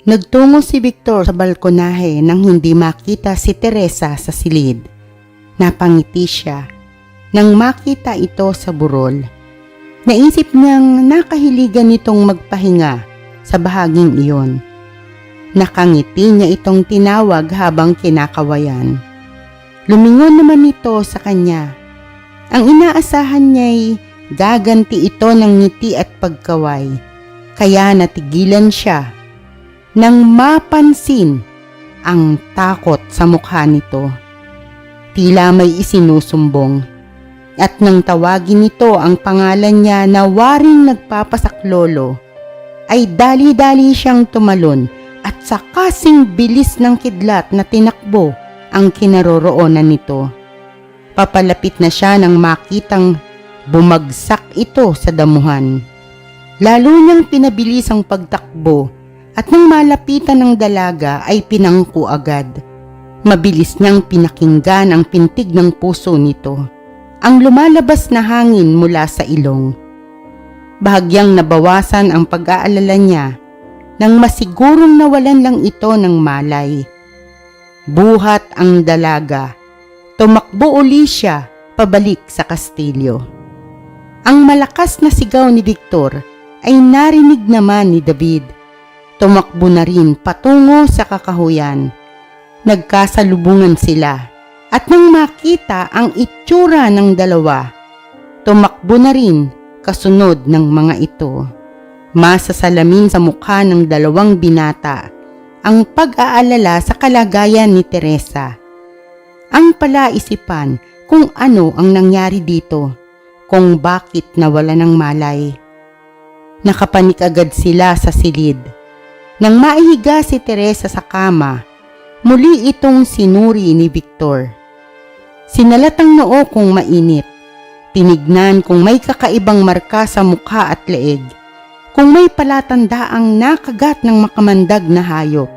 Nagtungo si Victor sa balkonahe nang hindi makita si Teresa sa silid. Napangiti siya nang makita ito sa burol. Naisip niyang nakahiligan nitong magpahinga sa bahaging iyon. Nakangiti niya itong tinawag habang kinakawayan. Lumingon naman ito sa kanya. Ang inaasahan niya'y gaganti ito ng ngiti at pagkaway, kaya natigilan siya nang mapansin ang takot sa mukha nito. Tila may isinusumbong, at nang tawagin nito ang pangalan niya na waring nagpapasaklolo, ay dali-dali siyang tumalon at sa kasing bilis ng kidlat na tinakbo ang kinaroroonan nito. Papalapit na siya nang makitang bumagsak ito sa damuhan. Lalo niyang pinabilis ang pagtakbo at nang malapitan ng dalaga ay pinangko agad. Mabilis niyang pinakinggan ang pintig ng puso nito, ang lumalabas na hangin mula sa ilong. Bahagyang nabawasan ang pag-aalala niya nang masigurong nawalan lang ito ng malay. Buhat ang dalaga. Tumakbo uli siya pabalik sa kastilyo. Ang malakas na sigaw ni Victor ay narinig naman ni David. Tumakbo na rin patungo sa kakahuyan. Nagkasalubungan sila at nang makita ang itsura ng dalawa, tumakbo na rin kasunod ng mga ito. Masasalamin sa mukha ng dalawang binata ang pag-aalala sa kalagayan ni Teresa. Ang palaisipan kung ano ang nangyari dito, kung bakit nawala ng malay. Nakapanik agad sila sa silid. Nang maihiga si Teresa sa kama, muli itong sinuri ni Victor. Sinalat ang noo kung mainit. Tinignan kung may kakaibang marka sa mukha at leeg, kung may palatandaang nakagat ng makamandag na hayop,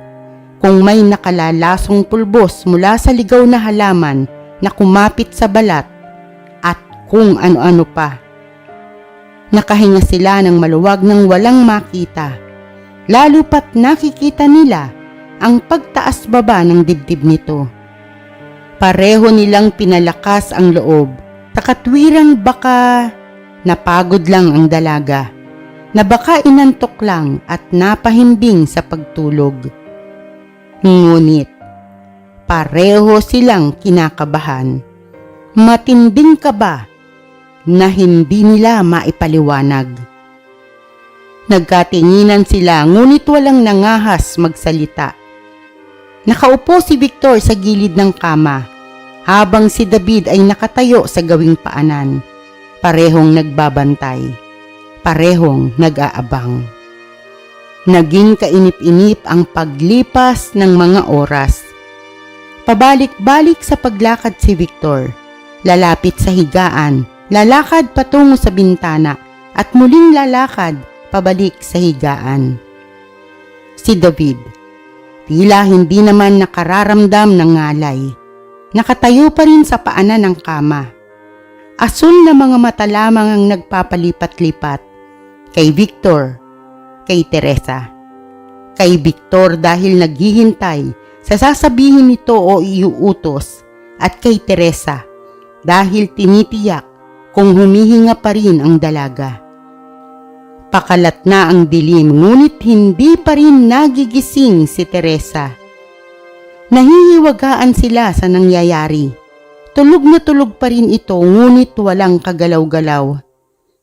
kung may nakalalasong pulbos mula sa ligaw na halaman na kumapit sa balat, at kung ano-ano pa. Nakahinga sila ng maluwag nang walang makita. Lalo pat nakikita nila ang pagtaas-baba ng dibdib nito. Pareho nilang pinalakas ang loob sa katwirang baka napagod lang ang dalaga, na baka inantok lang at napahimbing sa pagtulog. Ngunit pareho silang kinakabahan. Matinding kaba na hindi nila maipaliwanag. Nagkatinginan sila ngunit walang nangahas magsalita. Nakaupo si Victor sa gilid ng kama habang si David ay nakatayo sa gawing paanan. Parehong nagbabantay, parehong nag-aabang. Naging kainip-inip ang paglipas ng mga oras. Pabalik-balik sa paglakad si Victor, lalapit sa higaan, lalakad patungo sa bintana at muling lalakad pabalik sa higaan. Si David, tila hindi naman nakararamdam ng ngalay. Nakatayo pa rin sa paanan ng kama. Asul na mga mata lamang ang nagpapalipat-lipat. Kay Victor, kay Teresa. Kay Victor dahil naghihintay sa sasabihin nito o iuutos, at kay Teresa dahil tinitiyak kung humihinga pa rin ang dalaga. Pakalat na ang dilim ngunit hindi pa rin nagigising si Teresa. Nahihiwagaan sila sa nangyayari. Tulog na tulog pa rin ito ngunit walang kagalaw-galaw.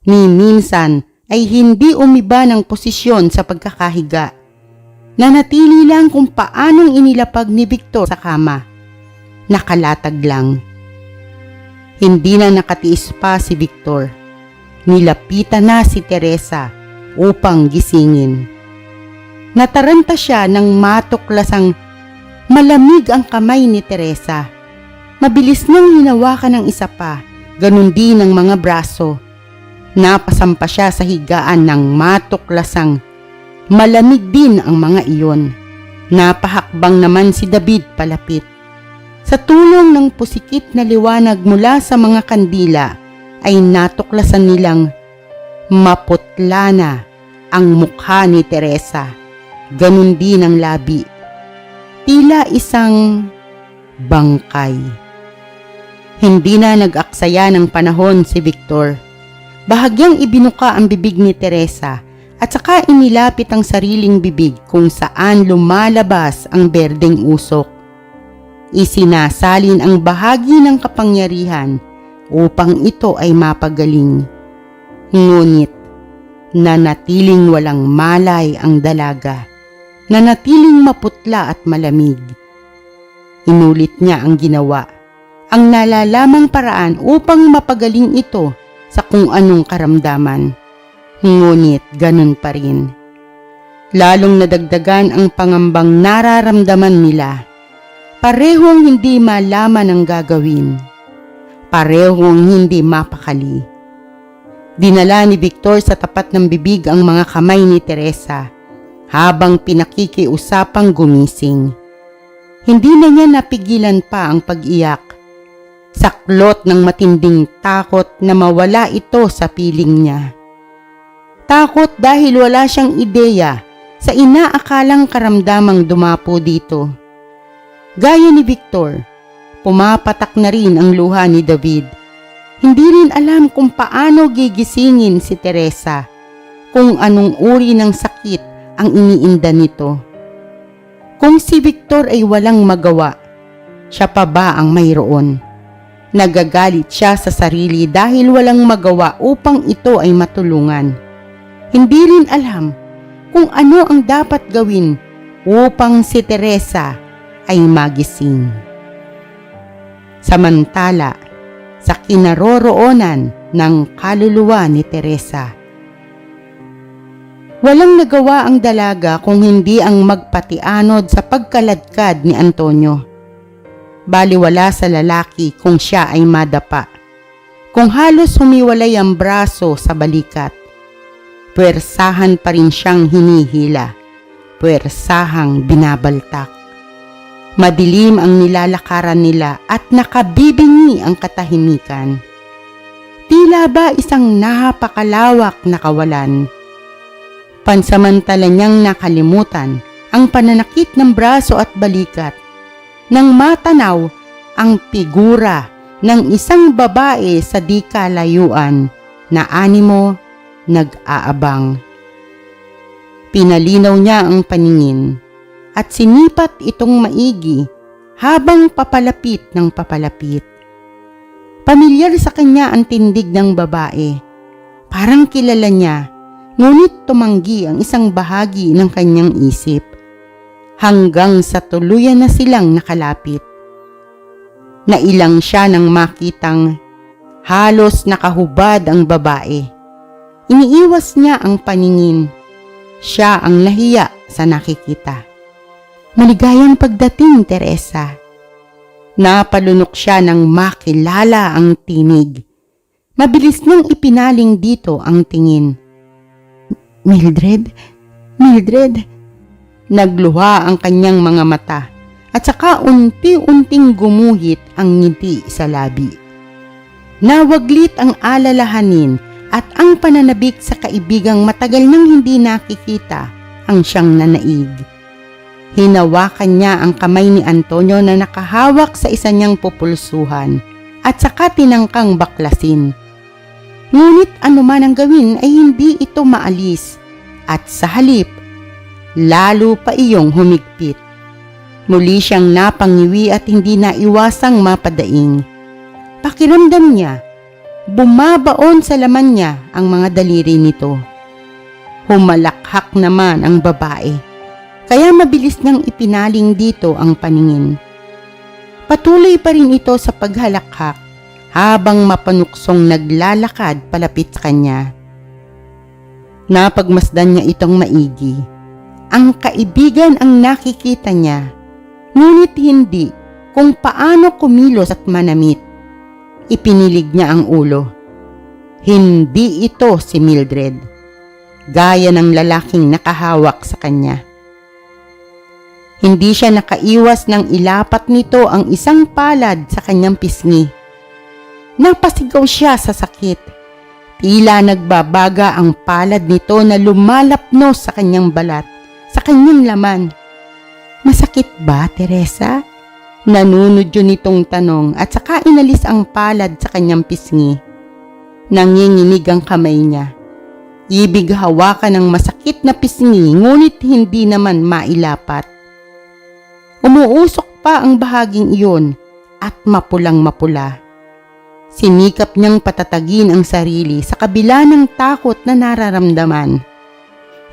Ni minsan ay hindi umiba ng posisyon sa pagkakahiga. Nanatili lang kung paanong inilapag ni Victor sa kama. Nakalatag lang. Hindi na nakatiis pa si Victor. Nilapitan na si Teresa upang gisingin. Nataranta siya nang matuklasang malamig ang kamay ni Teresa. Mabilis niyang hinawakan ng isa pa, ganun din ang mga braso. Napasampa siya sa higaan ng matuklasang malamig din ang mga iyon. Napahakbang naman si David palapit. Sa tulong ng pusikit na liwanag mula sa mga kandila, ay natuklasan nilang maputla na ang mukha ni Teresa. Ganun din ang labi. Tila isang bangkay. Hindi na nag-aksaya ng panahon si Victor. Bahagyang ibinuka ang bibig ni Teresa at saka inilapit ang sariling bibig kung saan lumalabas ang berdeng usok. Isinasalin ang bahagi ng kapangyarihan upang ito ay mapagaling. Ngunit nanatiling walang malay ang dalaga, nanatiling maputla at malamig. Inulit niya ang ginawa, ang nalalamang paraan upang mapagaling ito sa kung anong karamdaman. Ngunit ganun pa rin. Lalong nadagdagan ang pangambang nararamdaman nila. Parehong hindi malaman ang gagawin. Parehong hindi mapakali. Dinala ni Victor sa tapat ng bibig ang mga kamay ni Teresa habang pinakikiusapang gumising. Hindi na niya napigilan pa ang pag-iyak. Saklot ng matinding takot na mawala ito sa piling niya. Takot dahil wala siyang ideya sa inaakalang karamdamang dumapo dito. Gaya ni Victor, pumapatak na rin ang luha ni David. Hindi rin alam kung paano gigisingin si Teresa, kung anong uri ng sakit ang iniinda nito. Kung si Victor ay walang magawa, siya pa ba ang mayroon? Nagagalit siya sa sarili dahil walang magawa upang ito ay matulungan. Hindi rin alam kung ano ang dapat gawin upang si Teresa ay magising. Samantala, sa kinaroroonan ng kaluluwa ni Teresa, walang nagawa ang dalaga kung hindi ang magpatianod sa pagkaladkad ni Antonio. Baliwala sa lalaki kung siya ay madapa, kung halos humiwalay ang braso sa balikat. Puwersahan pa rin siyang hinihila, puwersahang binabaltak. Madilim ang nilalakaran nila at nakabibingi ang katahimikan. Tila ba isang napakalawak na kawalan. Pansamantala niyang nakalimutan ang pananakit ng braso at balikat nang matanaw ang figura ng isang babae sa di kalayuan na animo nag-aabang. Pinalinaw niya ang paningin at sinipat itong maigi habang papalapit ng papalapit. Pamilyar sa kanya ang tindig ng babae. Parang kilala niya, ngunit tumanggi ang isang bahagi ng kanyang isip hanggang sa tuluyan na silang nakalapit. Nailang siya nang makitang halos nakahubad ang babae. Iniiwas niya ang paningin. Siya ang nahiya sa nakikita. Maligayang pagdating, Teresa. Napalunok siya nang makilala ang tinig. Mabilis niyang ipinaling dito ang tingin. Mildred? Mildred? Nagluha ang kanyang mga mata at saka unti-unting gumuhit ang ngiti sa labi. Nawaglit ang alalahanin at ang pananabik sa kaibigang matagal nang hindi nakikita ang siyang nanaig. Hinawakan niya ang kamay ni Antonio na nakahawak sa isa niyang pupulsuhan at saka tinangkang baklasin. Ngunit anuman ang gawin ay hindi ito maalis at sa halip, lalo pa iyong humigpit. Muli siyang napangiwi at hindi naiwasang mapadaing. Pakiramdam niya, bumabaon sa laman niya ang mga daliri nito. Humalakhak naman ang babae. Kaya mabilis niyang ipinaling dito ang paningin. Patuloy pa rin ito sa paghalakhak habang mapanuksong naglalakad palapit sa kanya. Napagmasdan niya itong maigi. Ang kaibigan ang nakikita niya, ngunit hindi kung paano kumilos at manamit. Ipinilig niya ang ulo. Hindi ito si Mildred, gaya ng lalaking nakahawak sa kanya. Hindi siya nakaiwas nang ilapat nito ang isang palad sa kanyang pisngi. Napasigaw siya sa sakit. Tila nagbabaga ang palad nito na lumalapnos sa kanyang balat, sa kanyang laman. Masakit ba, Teresa? Nanunod yun itong tanong at saka inalis ang palad sa kanyang pisngi. Nanginginig ang kamay niya. Ibig hawakan ng masakit na pisngi ngunit hindi naman mailapat. Umuusok pa ang bahaging iyon at mapulang-mapula. Sinikap niyang patatagin ang sarili sa kabila ng takot na nararamdaman.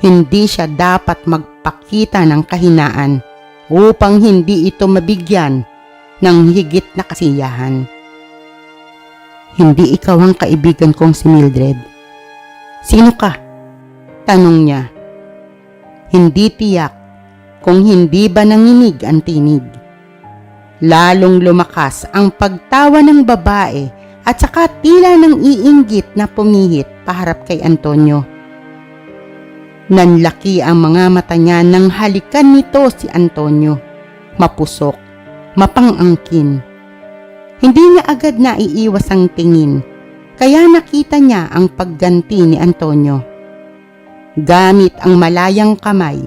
Hindi siya dapat magpakita ng kahinaan upang hindi ito mabigyan ng higit na kasiyahan. Hindi ikaw ang kaibigan kong si Mildred. Sino ka? Tanong niya. Hindi tiyak kung hindi ba nanginig ang tinig. Lalong lumakas ang pagtawa ng babae at saka tila ng iinggit na pumihit paharap kay Antonio. Nanlaki ang mga mata niya nang halikan nito si Antonio. Mapusok, mapang-angkin. Hindi niya agad naiiwas ang tingin, kaya nakita niya ang pagganti ni Antonio. Gamit ang malayang kamay,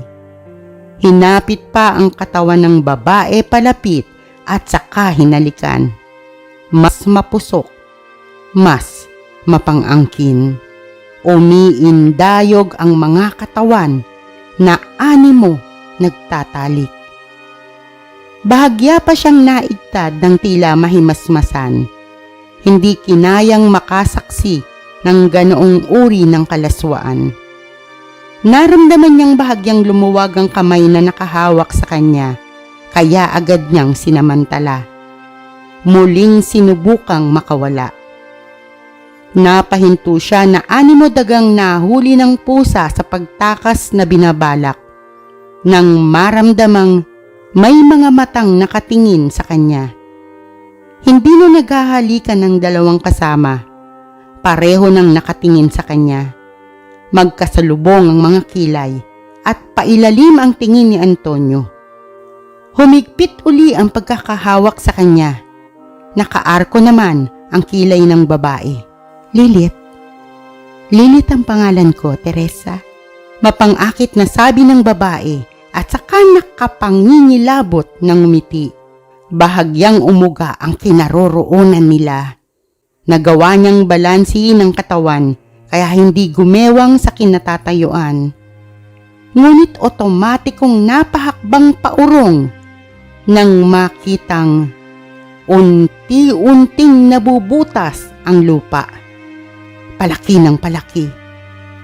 hinapit pa ang katawan ng babae palapit at saka hinalikan. Mas mapusok, mas mapang-angkin. Umiindayog ang mga katawan na animo nagtatalik. Bahagya pa siyang naigtad ng tila mahimasmasan. Hindi kinayang makasaksi ng ganoong uri ng kalaswaan. Naramdaman niyang bahagyang lumuwag ang kamay na nakahawak sa kanya, kaya agad niyang sinamantala. Muling sinubukang makawala. Napahinto siya na animo dagang nahuli ng pusa sa pagtakas na binabalak, nang maramdamang may mga matang nakatingin sa kanya. Hindi na naghahalikan ng dalawang kasama. Pareho nang nakatingin sa kanya. Magkasalubong ang mga kilay at pailalim ang tingin ni Antonio. Humigpit uli ang pagkakahawak sa kanya. Nakaarko naman ang kilay ng babae. Lilith. Lilith ang pangalan ko, Teresa. Mapang-akit na sabi ng babae at saka nakapangingilabot ng ngumiti. Bahagyang umuga ang kinaroroonan nila. Nagawa niyang balansihin ang katawan kaya hindi gumewang sa kinatatayuan. Ngunit otomatikong napahakbang paurong nang makitang unti-unting nabubutas ang lupa. Palaki ng palaki,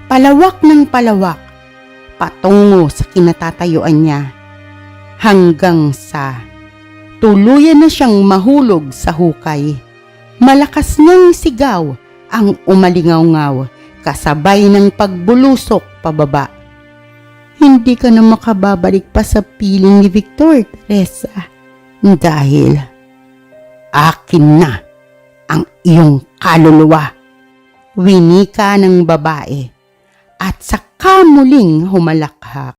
palawak ng palawak, patungo sa kinatatayuan niya, hanggang sa tuluyan na siyang mahulog sa hukay. Malakas niyang sigaw ang umalingaw-ngaw, kasabay ng pagbulusok pababa. Hindi ka na makababalik pa sa piling ni Victor, Teresa, dahil akin na ang iyong kaluluwa. Winika ng babae at saka muling humalakhak.